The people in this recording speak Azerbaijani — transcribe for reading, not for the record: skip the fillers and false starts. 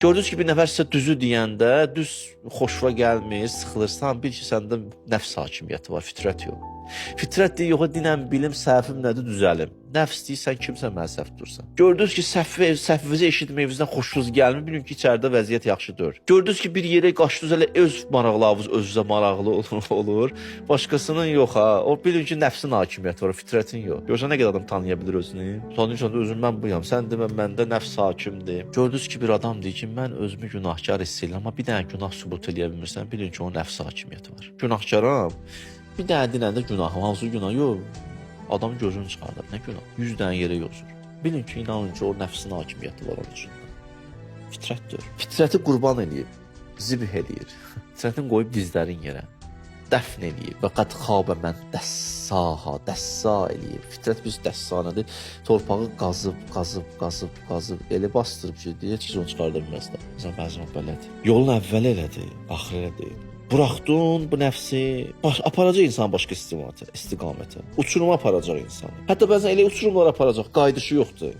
Gördünüz ki, bir nəfər sizə düzü deyəndə, düz xoşuna gəlmir, sıxılırsan, bil ki, səndə nəfs hakimiyyəti var, fitrət yox. Fitrət deyir, yox, dinəm, bilim, səhvim nədir, düzəlim. Nəfs deyirsən, kimsə mənə səhv dursan. Gördünüz ki, səhvinizi eşitməyinizdən xoşunuz gəlmir, bilin ki, içəridə vəziyyət yaxşı deyil. Gördünüz ki, bir yerə qaçdınız, elə öz maraqlarınız özünüzə maraqlı olur, başqasının yox ha. O bilin ki, nəfsin hakimiyyəti var, fitrətin yox. Görsən nə qədər adam tanıya bilir özünü? Tanıyırsan da özüm mən buyam, sən demə məndə nəfs hakimdir. Gördünüz ki, bir adam deyir ki, mən özümü günahkar hiss edirəm, amma bir dənə günah sübut eləyə bilmirsən, bilin ki, onun nəfs hakimiyyəti var. Günahkaram. Bir dənə dinəndə günahım, hansı günah? Yox. Adam gözünü çıxardır. Nə günah? 100 dənə yerə yozur. Bilin ki, inanın ki, o nəfsin hakimiyyəti var onun üçün. Fitrətdir. Fitrəti qurban eləyib, zibh eləyir. Fitrətin qoyub dizlərin yerə. Dəfn eləyir. Və qad xabə mən dəssaha, dəssa eləyir. Fitrət biz dəssa nədir? Torpağı qazıb, elə bastırıb ki, heç onu çıxarda bilməzlər. Məsələn, bəzən belədir. Yolun əvvəl elədir, axır elədir. Buraxdın bu nəfsi, aparacaq insan başqa istiqamətə. Uçuruma aparacaq insanı. Hətta bəzən elə uçurumlara aparacaq, qayıdışı yoxdur.